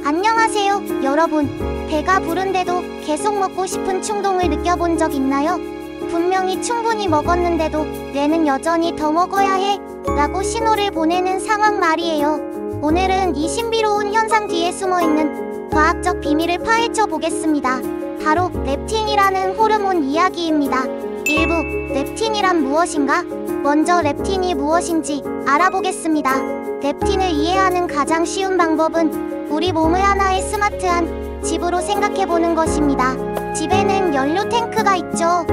안녕하세요, 여러분. 배가 부른데도 계속 먹고 싶은 충동을 느껴본 적 있나요? 분명히 충분히 먹었는데도 뇌는 여전히 더 먹어야 해 라고 신호를 보내는 상황 말이에요. 오늘은 이 신비로운 현상 뒤에 숨어있는 과학적 비밀을 파헤쳐 보겠습니다. 바로 렙틴이라는 호르몬 이야기입니다. 1부, 렙틴이란 무엇인가? 먼저 렙틴이 무엇인지 알아보겠습니다. 렙틴을 이해하는 가장 쉬운 방법은 우리 몸을 하나의 스마트한 집으로 생각해보는 것입니다. 집에는 연료 탱크가 있죠.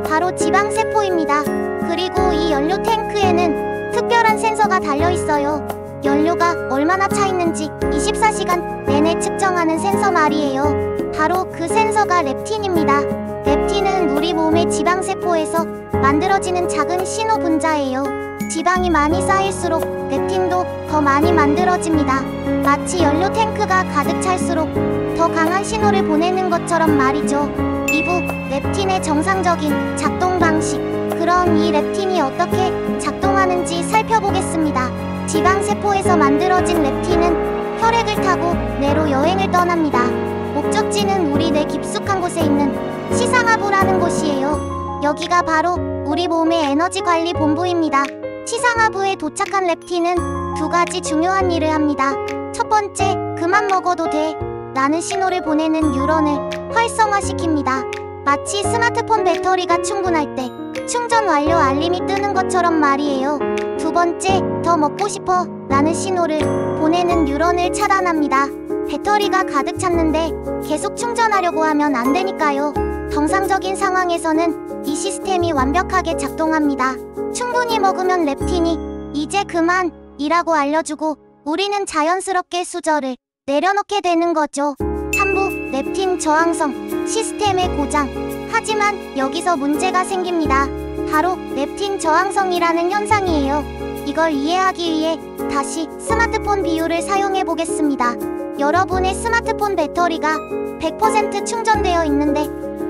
바로 지방세포입니다. 그리고 이 연료 탱크에는 특별한 센서가 달려있어요. 연료가 얼마나 차있는지 24시간 내내 측정하는 센서 말이에요. 바로 그 센서가 렙틴입니다. 렙틴은 우리 몸의 지방세포에서 만들어지는 작은 신호 분자예요. 지방이 많이 쌓일수록 렙틴도 더 많이 만들어집니다. 마치 연료 탱크가 가득 찰수록 더 강한 신호를 보내는 것처럼 말이죠. 2부, 렙틴의 정상적인 작동 방식. 그럼 이 렙틴이 어떻게 작동하는지 살펴보겠습니다. 지방세포에서 만들어진 렙틴은 혈액을 타고 뇌로 여행을 떠납니다. 목적지는 우리 뇌 깊숙한 곳에 있는 시상하부라는 곳이에요. 여기가 바로 우리 몸의 에너지 관리 본부입니다. 시상하부에 도착한 렙틴은 두 가지 중요한 일을 합니다. 첫 번째, 그만 먹어도 돼 라는 신호를 보내는 뉴런을 활성화시킵니다. 마치 스마트폰 배터리가 충분할 때 충전 완료 알림이 뜨는 것처럼 말이에요. 두 번째, 더 먹고 싶어 라는 신호를 보내는 뉴런을 차단합니다. 배터리가 가득 찼는데 계속 충전하려고 하면 안 되니까요. 정상적인 상황에서는 이 시스템이 완벽하게 작동합니다. 충분히 먹으면 렙틴이 이제 그만 이라고 알려주고 우리는 자연스럽게 수저를 내려놓게 되는 거죠. 3부, 렙틴 저항성, 시스템의 고장. 하지만 여기서 문제가 생깁니다. 바로 렙틴 저항성이라는 현상이에요. 이걸 이해하기 위해 다시 스마트폰 비유를 사용해 보겠습니다. 여러분의 스마트폰 배터리가 100% 충전되어 있는데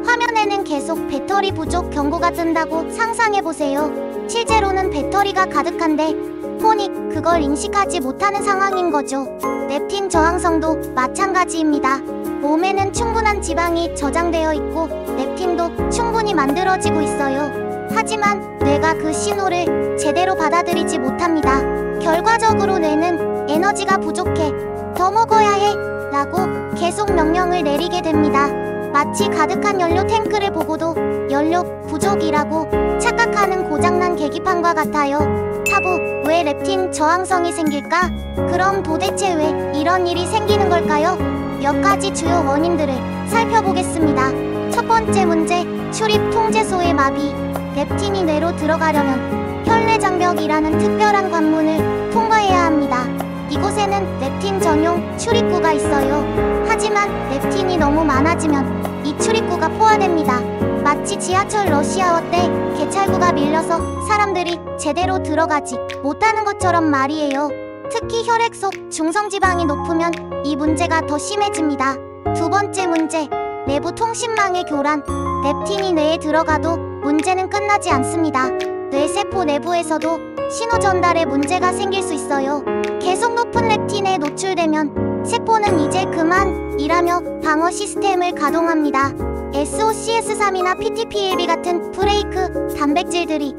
화면에는 계속 배터리 부족 경고가 뜬다고 상상해보세요. 실제로는 배터리가 가득한데 폰이 그걸 인식하지 못하는 상황인 거죠. 렙틴 저항성도 마찬가지입니다. 몸에는 충분한 지방이 저장되어 있고 렙틴도 충분히 만들어지고 있어요. 하지만 뇌가 그 신호를 제대로 받아들이지 못합니다. 결과적으로 뇌는 에너지가 부족해, 더 먹어야 해 라고 계속 명령을 내리게 됩니다. 마치 가득한 연료 탱크를 보고도 연료 부족이라고 착각하는 고장난 계기판과 같아요. 4부, 왜 렙틴 저항성이 생길까? 그럼 도대체 왜 이런 일이 생기는 걸까요? 몇 가지 주요 원인들을 살펴보겠습니다. 첫 번째 문제, 출입 통제소의 마비. 렙틴이 뇌로 들어가려면 혈내장벽이라는 특별한 관문을 통과해야 합니다. 이곳에는 렙틴 전용 출입구가 있어요. 하지만 렙틴이 너무 많아지면 이 출입구가 포화됩니다. 마치 지하철 러시아워 때 개찰구가 밀려서 사람들이 제대로 들어가지 못하는 것처럼 말이에요. 특히 혈액 속 중성지방이 높으면 이 문제가 더 심해집니다. 두 번째 문제, 내부 통신망의 교란. 렙틴이 뇌에 들어가도 문제는 끝나지 않습니다. 뇌세포 내부에서도 신호 전달에 문제가 생길 수 있어요. 계속 높은 렙틴에 노출되면 세포는 이제 그만 이라며 방어 시스템을 가동합니다. SOCS3이나 PTPAB 같은 브레이크 단백질들이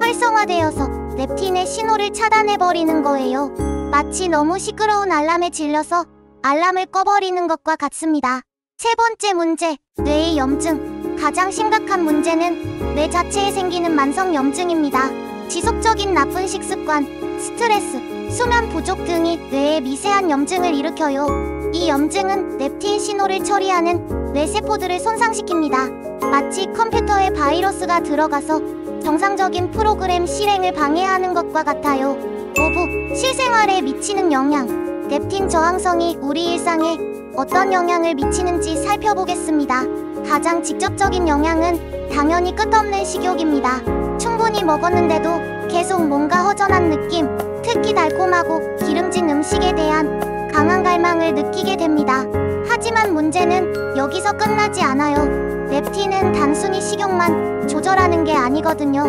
활성화되어서 렙틴의 신호를 차단해버리는 거예요. 마치 너무 시끄러운 알람에 질려서 알람을 꺼버리는 것과 같습니다. 세 번째 문제, 뇌의 염증. 가장 심각한 문제는 뇌 자체에 생기는 만성 염증입니다. 지속적인 나쁜 식습관, 스트레스, 수면 부족 등이 뇌에 미세한 염증을 일으켜요. 이 염증은 렙틴 신호를 처리하는 뇌세포들을 손상시킵니다. 마치 컴퓨터에 바이러스가 들어가서 정상적인 프로그램 실행을 방해하는 것과 같아요. 5부, 실생활에 미치는 영향. 렙틴 저항성이 우리 일상에 어떤 영향을 미치는지 살펴보겠습니다. 가장 직접적인 영향은 당연히 끝없는 식욕입니다. 충분히 먹었는데도 계속 뭔가 허전한 느낌, 특히 달콤하고 기름진 음식에 대한 강한 갈망을 느끼게 됩니다. 하지만 문제는 여기서 끝나지 않아요. 렙틴은 단순히 식욕만 조절하는 게 아니거든요.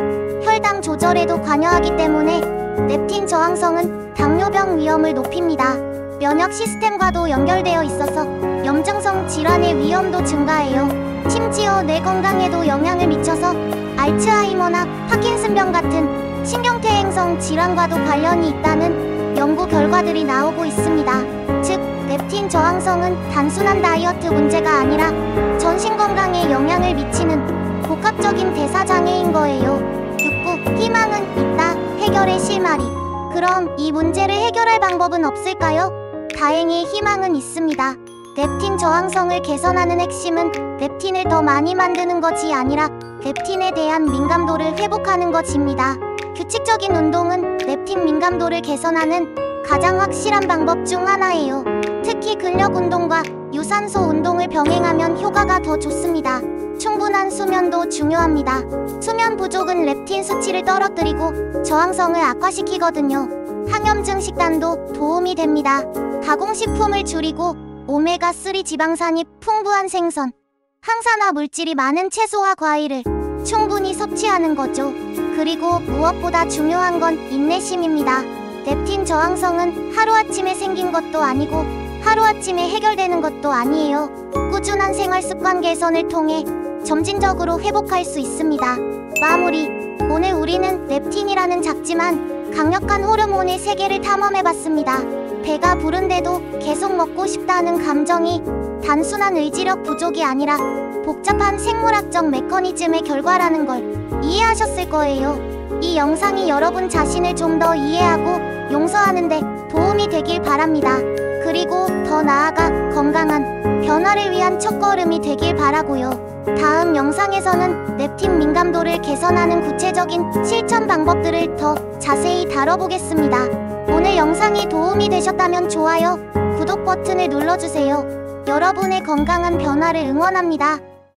혈당 조절에도 관여하기 때문에 렙틴 저항성은 당뇨병 위험을 높입니다. 면역 시스템과도 연결되어 있어서 염증성 질환의 위험도 증가해요. 심지어 뇌 건강에도 영향을 미쳐서 알츠하이머나 파킨슨병 같은 신경퇴행성 질환과도 관련이 있다는 연구 결과들이 나오고 있습니다. 즉, 렙틴 저항성은 단순한 다이어트 문제가 아니라 전신 건강에 영향을 미치는 복합적인 대사장애인 거예요. 6구, 희망은 있다. 해결의 실마리. 그럼 이 문제를 해결할 방법은 없을까요? 다행히 희망은 있습니다. 렙틴 저항성을 개선하는 핵심은 렙틴을 더 많이 만드는 것이 아니라 렙틴에 대한 민감도를 회복하는 것입니다. 규칙적인 운동은 렙틴 민감도를 개선하는 가장 확실한 방법 중 하나예요. 특히 근력 운동과 유산소 운동을 병행하면 효과가 더 좋습니다. 충분한 수면도 중요합니다. 수면 부족은 렙틴 수치를 떨어뜨리고 저항성을 악화시키거든요. 항염증 식단도 도움이 됩니다. 가공식품을 줄이고 오메가3 지방산이 풍부한 생선, 항산화 물질이 많은 채소와 과일을 충분히 섭취하는 거죠. 그리고 무엇보다 중요한 건 인내심입니다. 렙틴 저항성은 하루아침에 생긴 것도 아니고 하루아침에 해결되는 것도 아니에요. 꾸준한 생활 습관 개선을 통해 점진적으로 회복할 수 있습니다. 마무리. 오늘 우리는 렙틴이라는 작지만 강력한 호르몬의 세계를 탐험해봤습니다. 배가 부른데도 계속 먹고 싶다는 감정이 단순한 의지력 부족이 아니라 복잡한 생물학적 메커니즘의 결과라는 걸 이해하셨을 거예요. 이 영상이 여러분 자신을 좀 더 이해하고 용서하는 데 도움이 되길 바랍니다. 그리고 더 나아가 건강한 변화를 위한 첫걸음이 되길 바라고요. 다음 영상에서는 렙틴 민감도를 개선하는 구체적인 실천 방법들을 더 자세히 다뤄보겠습니다. 오늘 영상이 도움이 되셨다면 좋아요, 구독 버튼을 눌러주세요. 여러분의 건강한 변화를 응원합니다.